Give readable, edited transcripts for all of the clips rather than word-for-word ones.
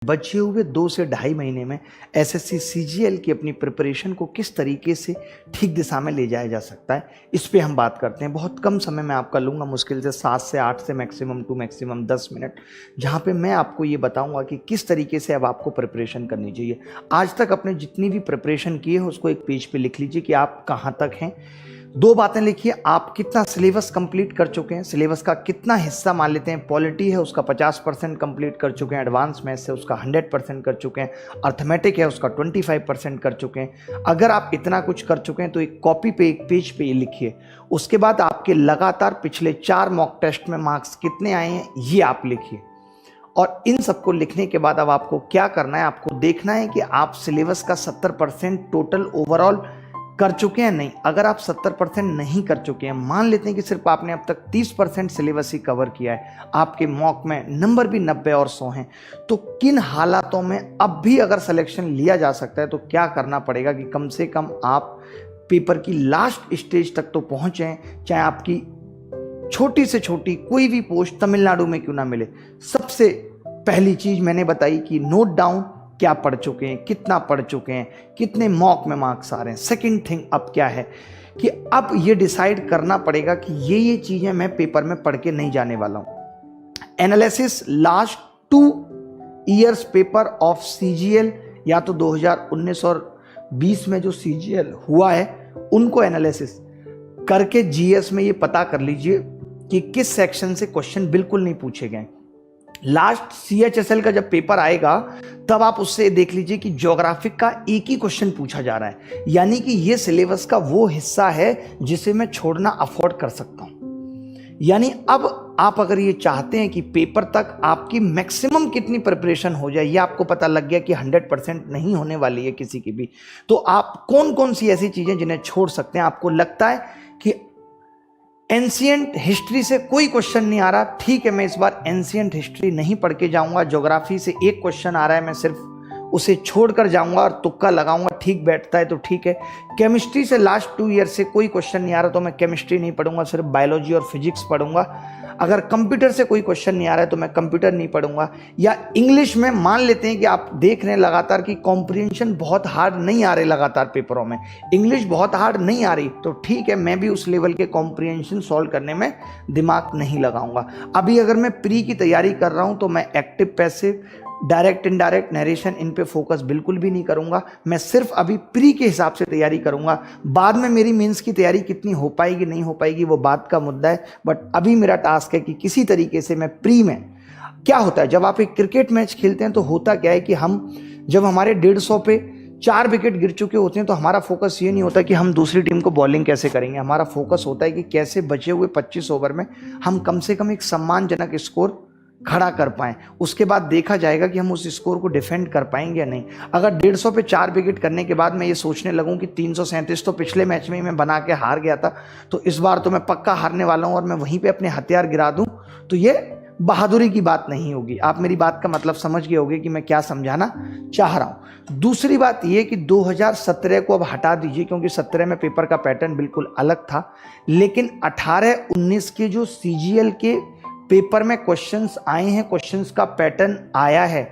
बचे हुए 2 से ढाई महीने में एसएससी सीजीएल की अपनी प्रिपरेशन को किस तरीके से ठीक दिशा में ले जाया जा सकता है, इस पे हम बात करते हैं। बहुत कम समय मैं आपका लूँगा, मुश्किल से 7 से 8 से मैक्सिमम टू मैक्सिमम 10 मिनट, जहाँ पे मैं आपको ये बताऊंगा कि किस तरीके से अब आपको प्रिपरेशन करनी चाहिए। आज तक आपने जितनी भी प्रिपरेशन की है उसको एक पेज पे लिख लीजिए कि आप कहाँ तक हैं। 2 बातें लिखिए, आप कितना सिलेबस कंप्लीट कर चुके हैं, सिलेबस का कितना हिस्सा मान लेते हैं, पॉलिटी है उसका 50% कंप्लीट कर चुके हैं, एडवांस मैथ्स है उसका 100% कर चुके हैं, अर्थमेटिक है उसका 25% कर चुके हैं। अगर आप इतना कुछ कर चुके हैं तो एक कॉपी पे, एक पेज पे लिखिए। उसके बाद आपके लगातार पिछले 4 मॉक टेस्ट में मार्क्स कितने आए हैं ये आप लिखिए। और इन सबको लिखने के बाद अब आपको क्या करना है, आपको देखना है कि आप सिलेबस का 70% टोटल ओवरऑल कर चुके हैं नहीं। अगर आप 70% नहीं कर चुके हैं, मान लेते हैं कि सिर्फ आपने अब तक 30% सिलेबस ही कवर किया है, आपके मॉक में नंबर भी 90 और 100 हैं, तो किन हालातों में अब भी अगर सिलेक्शन लिया जा सकता है तो क्या करना पड़ेगा कि कम से कम आप पेपर की लास्ट स्टेज तक तो पहुंचे, चाहे आपकी छोटी से छोटी कोई भी पोस्ट तमिलनाडु में क्यों ना मिले। सबसे पहली चीज मैंने बताई कि नोट डाउन क्या पढ़ चुके हैं, कितना पढ़ चुके हैं, कितने मॉक में मार्क्स आ रहे हैं। सेकंड थिंग अब क्या है कि अब ये डिसाइड करना पड़ेगा कि ये चीजें मैं पेपर में पढ़ के नहीं जाने वाला हूं। Analysis last 2 years paper of CGL, या तो 2019 और 20 में जो सीजीएल हुआ है उनको एनालिसिस करके जीएस में ये पता कर लीजिए कि किस सेक्शन से क्वेश्चन बिल्कुल नहीं पूछे गए। लास्ट सीएचएसएल का जब पेपर आएगा तब आप उससे देख लीजिए कि ज्योग्राफिक का एक ही क्वेश्चन पूछा जा रहा है, यानी कि ये सिलेबस का वो हिस्सा है जिसे मैं छोड़ना अफोर्ड कर सकता हूं। यानी अब आप अगर ये चाहते हैं कि पेपर तक आपकी मैक्सिमम कितनी प्रिपरेशन हो जाए, ये आपको पता लग गया कि 100% नहीं होने वाली है किसी की भी, तो आप कौन कौन सी ऐसी चीजें जिन्हें छोड़ सकते हैं। आपको लगता है कि एंशिएंट हिस्ट्री से कोई क्वेश्चन नहीं आ रहा, ठीक है, मैं इस बार एंशिएंट हिस्ट्री नहीं पढ़ के जाऊंगा। ज्योग्राफी से एक क्वेश्चन आ रहा है, मैं सिर्फ उसे छोड़कर जाऊंगा और तुक्का लगाऊंगा, ठीक बैठता है तो ठीक है। केमिस्ट्री से लास्ट 2 ईयर से कोई क्वेश्चन नहीं आ रहा तो मैं केमिस्ट्री नहीं पढ़ूंगा, सिर्फ बायोलॉजी और फिजिक्स पढ़ूंगा। अगर कंप्यूटर से कोई क्वेश्चन नहीं आ रहा है तो मैं कंप्यूटर नहीं पढ़ूंगा। या इंग्लिश में मान लेते हैं कि आप देख रहे हैं लगातार कि कॉम्प्रिहेंशन बहुत हार्ड नहीं आ रहे, लगातार पेपरों में इंग्लिश बहुत हार्ड नहीं आ रही, तो ठीक है, मैं भी उस लेवल के कॉम्प्रिहेंशन सॉल्व करने में दिमाग नहीं लगाऊंगा। अभी अगर मैं प्री की तैयारी कर रहा हूं तो मैं active, passive, direct, indirect, narration, इन पे फोकस बिल्कुल भी नहीं करूंगा। मैं सिर्फ अभी प्री के हिसाब से तैयारी करूंगा। बाद में मेरी मेंस की तैयारी कितनी हो पाएगी नहीं हो पाएगी वो बात का मुद्दा है, बट अभी मेरा टास्क है कि किसी तरीके से मैं प्री में, क्या होता है जब आप एक क्रिकेट मैच खेलते हैं तो होता क्या है कि हम जब हमारे 150 पे 4 विकेट गिर चुके होते हैं तो हमारा फोकस ये नहीं होता कि हम दूसरी टीम को बॉलिंग कैसे करेंगे, हमारा फोकस होता है कि कैसे बचे हुए 25 ओवर में हम कम से कम एक सम्मानजनक स्कोर खड़ा कर पाएं। उसके बाद देखा जाएगा कि हम उस स्कोर को डिफेंड कर पाएंगे या नहीं। अगर 150 पे 4 विकेट करने के बाद मैं ये सोचने लगूं कि 337 तो पिछले मैच में ही मैं बना के हार गया था, तो इस बार तो मैं पक्का हारने वाला हूं और मैं वहीं पे अपने हथियार गिरा दूं, तो ये बहादुरी की बात नहीं होगी। आप मेरी बात का मतलब समझ गए होंगे कि मैं क्या समझाना चाह रहा हूं। दूसरी बात यह कि 2017 को अब हटा दीजिए, क्योंकि 17 में पेपर का पैटर्न बिल्कुल अलग था, लेकिन 18-19 के जो सीजीएल के पेपर में क्वेश्चंस आए हैं, क्वेश्चंस का पैटर्न आया है,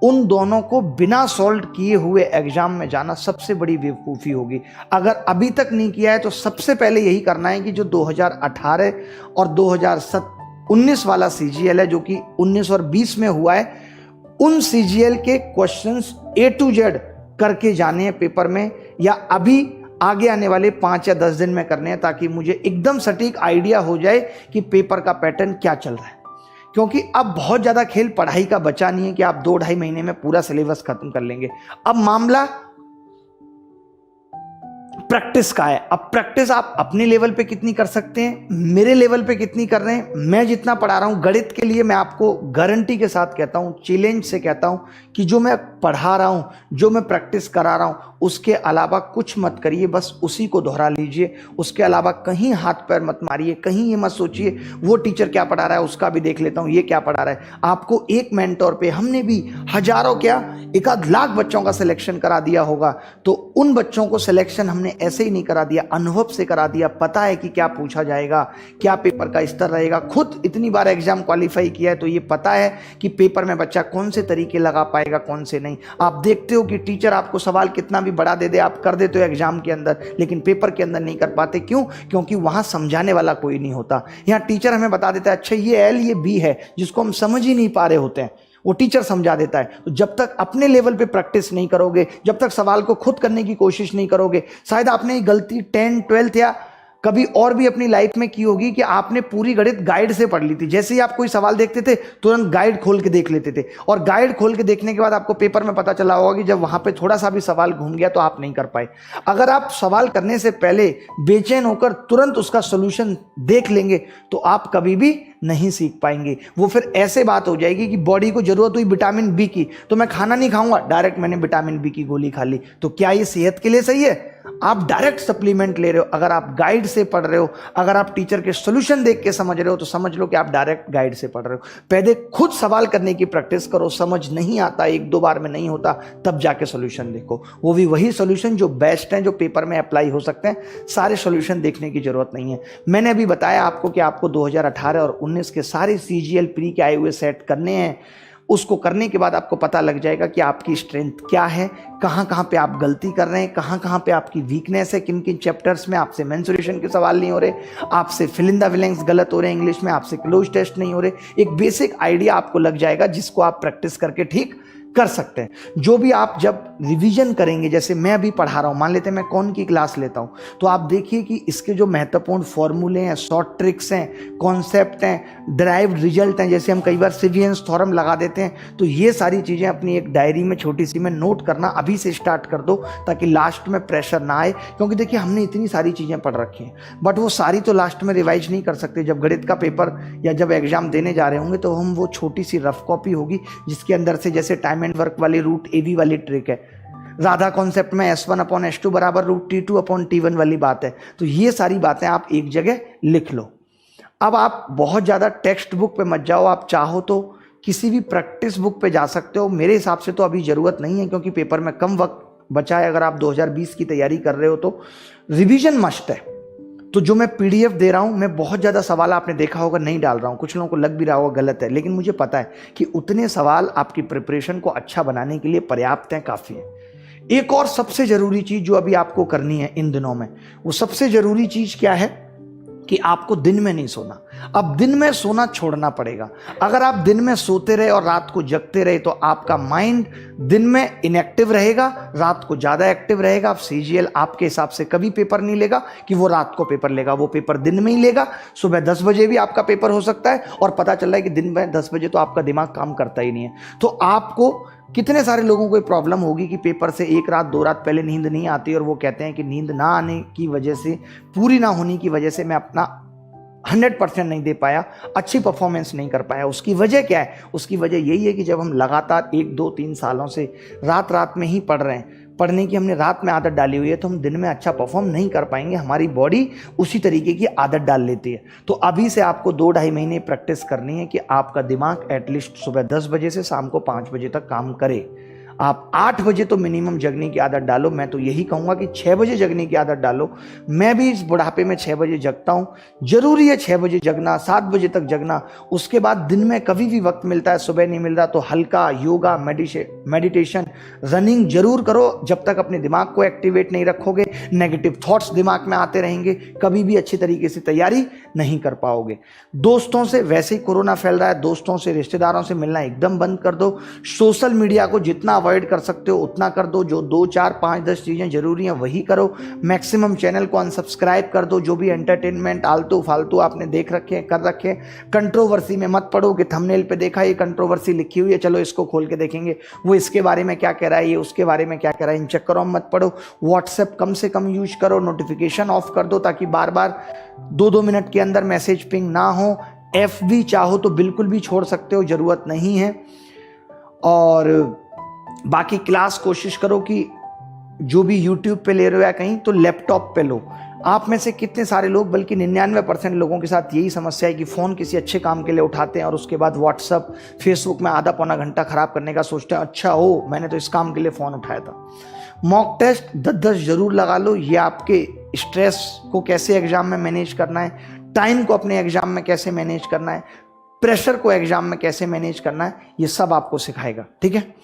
उन दोनों को बिना सॉल्व किए हुए एग्जाम में जाना सबसे बड़ी बेवकूफ़ी होगी। अगर अभी तक नहीं किया है तो सबसे पहले यही करना है कि जो 2018 और 2019 वाला सीजीएल है, जो कि 19 और 20 में हुआ है, उन सीजीएल के क्वेश्चंस A to Z करके जाने हैं पेपर में, या अभी आगे आने वाले 5 या 10 दिन में करने हैं, ताकि मुझे एकदम सटीक आइडिया हो जाए कि पेपर का पैटर्न क्या चल रहा है। क्योंकि अब बहुत ज़्यादा खेल पढ़ाई का बचा नहीं है कि आप 2-2.5 महीने में पूरा सिलेबस खत्म कर लेंगे। अब मामला प्रैक्टिस का है। अब प्रैक्टिस आप अपने लेवल पे कितनी कर सकते हैं, मेरे लेवल पे कितनी कर रहे हैं। मैं जितना पढ़ा रहा हूं गणित के लिए, मैं आपको गारंटी के साथ कहता हूं, चैलेंज से कहता हूं कि जो मैं पढ़ा रहा हूं, जो मैं प्रैक्टिस करा रहा हूं, उसके अलावा कुछ मत करिए, बस उसी को दोहरा लीजिए। उसके अलावा कहीं हाथ पैर मत मारिए, कहीं ये मत सोचिए वो टीचर क्या पढ़ा रहा है उसका भी देख लेता हूं, ये क्या पढ़ा रहा है। आपको एक मेंटोर पे, हमने भी हजारों क्या 1 आध लाख बच्चों का सिलेक्शन करा दिया होगा, तो उन बच्चों को सिलेक्शन हमने ऐसे ही नहीं करा दिया, अनुभव से करा दिया, पता है कि क्या पूछा जाएगा, क्या पेपर का स्तर रहेगा, खुद इतनी बार एग्जाम क्वालिफाई किया है तो ये पता है कि पेपर में बच्चा कौन से तरीके लगा पाएगा, कौन से नहीं। आप देखते हो कि टीचर आपको सवाल कितना भी बड़ा दे दे, आप कर देते हो एग्जाम के अंदर, लेकिन पेपर के अंदर नहीं कर पाते। क्यों? क्योंकि वहां समझाने वाला कोई नहीं होता। यहाँ टीचर हमें बता देता है अच्छा ये एल ये बी है, जिसको हम समझ ही नहीं पा रहे होते हैं, वो टीचर समझा देता है। तो जब तक अपने लेवल पे प्रैक्टिस नहीं करोगे, जब तक सवाल को खुद करने की कोशिश नहीं करोगे, शायद आपने ये गलती 10, 12 या कभी और भी अपनी लाइफ में की होगी कि आपने पूरी गणित गाइड से पढ़ ली थी। जैसे ही आप कोई सवाल देखते थे तुरंत गाइड खोल के देख लेते थे, और गाइड खोल के देखने के बाद आपको पेपर में पता चला होगा कि जब वहां पे थोड़ा सा भी सवाल घूम गया तो आप नहीं कर पाए। अगर आप सवाल करने से पहले बेचैन होकर तुरंत उसका सोल्यूशन देख लेंगे तो आप कभी भी नहीं सीख पाएंगे। वो फिर ऐसे बात हो जाएगी कि बॉडी को जरूरत हुई विटामिन बी की तो मैं खाना नहीं खाऊंगा, डायरेक्ट मैंने विटामिन बी की गोली खा ली। तो क्या ये सेहत के लिए सही है? आप डायरेक्ट सप्लीमेंट ले रहे हो। अगर आप गाइड से पढ़ रहे हो, अगर आप टीचर के सोल्यूशन देख के समझ रहे हो तो समझ लो कि आप डायरेक्ट गाइड से पढ़ रहे हो। पहले खुद सवाल करने की प्रैक्टिस करो, समझ नहीं आता, 1-2 बार में नहीं होता, तब जाके सोल्यूशन देखो। वो भी वही सोल्यूशन जो बेस्ट हैं, जो पेपर में अप्लाई हो सकते हैं। सारे सोल्यूशन देखने की जरूरत नहीं है। मैंने अभी बताया आपको कि आपको 2018 और 19 के सारे सीजीएल प्री के आए हुए सेट करने हैं। उसको करने के बाद आपको पता लग जाएगा कि आपकी स्ट्रेंथ क्या है, कहाँ कहाँ पे आप गलती कर रहे हैं, कहाँ कहाँ पे आपकी वीकनेस है, किन किन चैप्टर्स में आपसे मेंसुरेशन के सवाल नहीं हो रहे, आपसे फिल इन द ब्लैंक्स गलत हो रहे हैं इंग्लिश में, आपसे क्लोज टेस्ट नहीं हो रहे। एक बेसिक आइडिया आपको लग जाएगा जिसको आप प्रैक्टिस करके ठीक कर सकते हैं। जो भी आप जब रिवीजन करेंगे, जैसे मैं अभी पढ़ा रहा हूं, मान लेते हैं मैं कौन की क्लास लेता हूं, तो आप देखिए कि इसके जो महत्वपूर्ण फॉर्मूले हैं, शॉर्ट ट्रिक्स हैं, कॉन्सेप्ट हैं, ड्राइव्ड रिजल्ट हैं, जैसे हम कई बार सिवियंस थ्योरम लगा देते हैं, तो ये सारी चीजें अपनी एक डायरी में छोटी सी में नोट करना अभी से स्टार्ट कर दो ताकि लास्ट में प्रेशर ना आए। क्योंकि देखिए हमने इतनी सारी चीजें पढ़ रखी हैं, बट वो सारी तो लास्ट में रिवाइज नहीं कर सकते। जब गणित का पेपर या जब एग्जाम देने जा रहे होंगे तो हम वो छोटी सी रफ कॉपी होगी जिसके अंदर से जैसे टाइम एंड वर्क वाली रूट एवी वाली ट्रिक है, राधा कॉन्सेप्ट में S1/S2 बराबर रूट T2/T1 वाली बात है। तो ये सारी बातें आप एक जगह लिख लो। अब आप बहुत ज़्यादा टेक्स्ट बुक पे मत जाओ, आप चाहो तो किसी भी प्रैक्टिस बुक पे जा सकते हो। मेरे हिसाब से तो अभी ज़रूरत नहीं है क्योंकि पेपर में कम वक्त बचा है। अगर आप 2020 की तैयारी कर रहे हो तो रिवीजन मस्ट है। तो जो मैं PDF दे रहा हूं, मैं बहुत ज़्यादा सवाल आपने देखा होगा नहीं डाल रहा हूं, कुछ लोगों को लग भी रहा होगा गलत है, लेकिन मुझे पता है कि उतने सवाल आपकी प्रिपरेशन को अच्छा बनाने के लिए पर्याप्त हैं, काफ़ी है। एक और सबसे ज़रूरी चीज़ जो अभी आपको करनी है इन दिनों में, वो सबसे ज़रूरी चीज़ क्या है कि आपको दिन में नहीं सोना। अब दिन में सोना छोड़ना पड़ेगा। अगर आप दिन में सोते रहे और रात को जगते रहे तो आपका माइंड दिन में इनएक्टिव रहेगा, रात को ज़्यादा एक्टिव रहेगा। अब CGL आपके हिसाब से कभी पेपर नहीं लेगा कि वो रात को पेपर लेगा, वो पेपर दिन में ही लेगा। सुबह 10 बजे भी आपका पेपर हो सकता है और पता चल रहा है कि दिन में 10 बजे तो आपका दिमाग काम करता ही नहीं है। तो आपको कितने सारे लोगों को प्रॉब्लम होगी कि पेपर से 1 रात 2 रात पहले नींद नहीं आती और वो कहते हैं कि नींद ना आने की वजह से, पूरी ना होने की वजह से मैं अपना 100% नहीं दे पाया, अच्छी परफॉर्मेंस नहीं कर पाया। उसकी वजह क्या है? उसकी वजह यही है कि जब हम लगातार 1, 2, 3 सालों से रात में ही पढ़ रहे हैं, पढ़ने की हमने रात में आदत डाली हुई है, तो हम दिन में अच्छा परफॉर्म नहीं कर पाएंगे। हमारी बॉडी उसी तरीके की आदत डाल लेती है। तो अभी से आपको 2-2.5 महीने प्रैक्टिस करनी है कि आपका दिमाग एटलीस्ट सुबह 10 बजे से शाम को 5 बजे तक काम करे। आप 8 बजे तो मिनिमम जगने की आदत डालो। मैं तो यही कहूँगा कि 6 बजे जगने की आदत डालो। मैं भी इस बुढ़ापे में 6 बजे जगता हूँ। जरूरी है 6 बजे जगना, 7 बजे तक जगना। उसके बाद दिन में कभी भी वक्त मिलता है, सुबह नहीं मिल रहा तो हल्का योगा, मेडिटेशन, रनिंग जरूर करो। जब तक अपने दिमाग को एक्टिवेट नहीं रखोगे, नेगेटिव थॉट्स दिमाग में आते रहेंगे, कभी भी अच्छी तरीके से तैयारी नहीं कर पाओगे। दोस्तों से, वैसे ही कोरोना फैल रहा है, दोस्तों से, रिश्तेदारों से मिलना एकदम बंद कर दो। सोशल मीडिया को जितना अवॉइड कर सकते हो उतना कर दो। जो 2, 4, 5, 10 चीज़ें जरूरी हैं वही करो। मैक्सिमम चैनल को अनसब्सक्राइब कर दो। जो भी एंटरटेनमेंट आलतू फालतू आपने देख रखे कर रखे, कंट्रोवर्सी में मत पड़ो कि थंबनेल पे देखा ये कंट्रोवर्सी लिखी हुई है, चलो इसको खोल के देखेंगे, वो इसके बारे में क्या कह रहा है, ये उसके बारे में क्या कह रहा है, इन चक्करों में मत पड़ो। व्हाट्सएप कम से कम यूज करो, नोटिफिकेशन ऑफ कर दो ताकि बार बार 2-2 मिनट के अंदर मैसेज पिंग ना हो। FB चाहो तो बिल्कुल भी छोड़ सकते हो, जरूरत नहीं है। और बाकी क्लास कोशिश करो कि जो भी यूट्यूब पे ले रहे हो या कहीं, तो लैपटॉप पे लो। आप में से कितने सारे लोग, बल्कि 99% लोगों के साथ यही समस्या है कि फ़ोन किसी अच्छे काम के लिए उठाते हैं और उसके बाद व्हाट्सअप फेसबुक में आधा पौना घंटा खराब करने का सोचते हैं, अच्छा हो मैंने तो इस काम के लिए फ़ोन उठाया था। मॉक टेस्ट 10-10 जरूर लगा लो। ये आपके स्ट्रेस को कैसे एग्जाम में मैनेज करना है, टाइम को अपने एग्जाम में कैसे मैनेज करना है, प्रेशर को एग्जाम में कैसे मैनेज करना है, ये सब आपको सिखाएगा, ठीक है।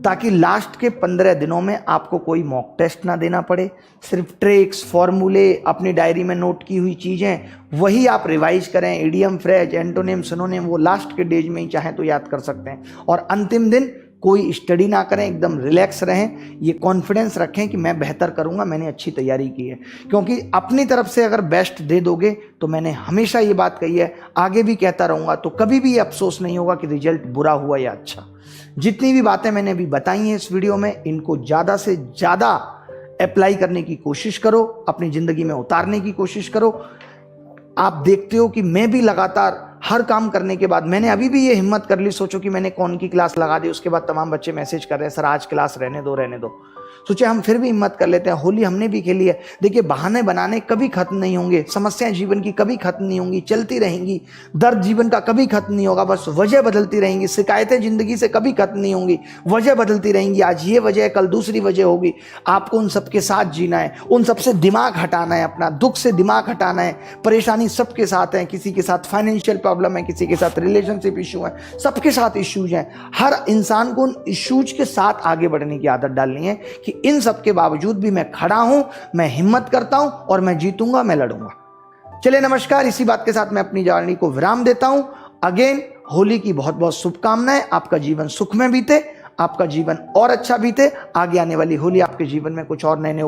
ताकि लास्ट के 15 दिनों में आपको कोई मॉक टेस्ट ना देना पड़े। सिर्फ ट्रिक्स, फॉर्मूले, अपनी डायरी में नोट की हुई चीज़ें वही आप रिवाइज करें। इडियम, फ्रेज, एंटोनिम, सिनोनिम वो लास्ट के डेज में ही चाहें तो याद कर सकते हैं। और अंतिम दिन कोई स्टडी ना करें, एकदम रिलैक्स रहें, ये कॉन्फिडेंस रखें कि मैं बेहतर करूंगा, मैंने अच्छी तैयारी की है। क्योंकि अपनी तरफ से अगर बेस्ट दे दोगे, तो मैंने हमेशा ये बात कही है, आगे भी कहता रहूँगा, तो कभी भी ये अफसोस नहीं होगा कि रिजल्ट बुरा हुआ या अच्छा। जितनी भी बातें मैंने अभी बताई हैं इस वीडियो में, इनको ज़्यादा से ज़्यादा अप्लाई करने की कोशिश करो, अपनी ज़िंदगी में उतारने की कोशिश करो। आप देखते हो कि मैं भी लगातार हर काम करने के बाद, मैंने अभी भी ये हिम्मत कर ली, सोचो कि मैंने कौन की क्लास लगा दी, उसके बाद तमाम बच्चे मैसेज कर रहे हैं सर आज क्लास रहने दो रहने दो। सोचे हम फिर भी हिम्मत कर लेते हैं। होली हमने भी खेली है। देखिए बहाने बनाने कभी खत्म नहीं होंगे, समस्याएं जीवन की कभी खत्म नहीं होंगी, चलती रहेंगी। दर्द जीवन का कभी खत्म नहीं होगा, बस वजह बदलती रहेंगी। शिकायतें जिंदगी से कभी खत्म नहीं होंगी, वजह बदलती रहेंगी। आज ये वजह है, कल दूसरी वजह होगी। आपको उन सबके साथ जीना है, उन सबसे दिमाग हटाना है, अपना दुख से दिमाग हटाना है। परेशानी सबके साथ है, किसी के साथ फाइनेंशियल प्रॉब्लम है, किसी के साथ रिलेशनशिप इशू है, सबके साथ इश्यूज हैं। हर इंसान को उन इश्यूज के साथ आगे बढ़ने की आदत डालनी है कि इन सब के बावजूद भी मैं खड़ा हूं, मैं हिम्मत करता हूं और मैं जीतूंगा, मैं लड़ूंगा। चलिए नमस्कार, इसी बात के साथ मैं अपनी जर्नी को विराम देता हूं। अगेन होली की बहुत बहुत शुभकामनाएं। आपका जीवन सुख में बीते, आपका जीवन और अच्छा बीते। आगे आने वाली होली आपके जीवन में कुछ और नए नए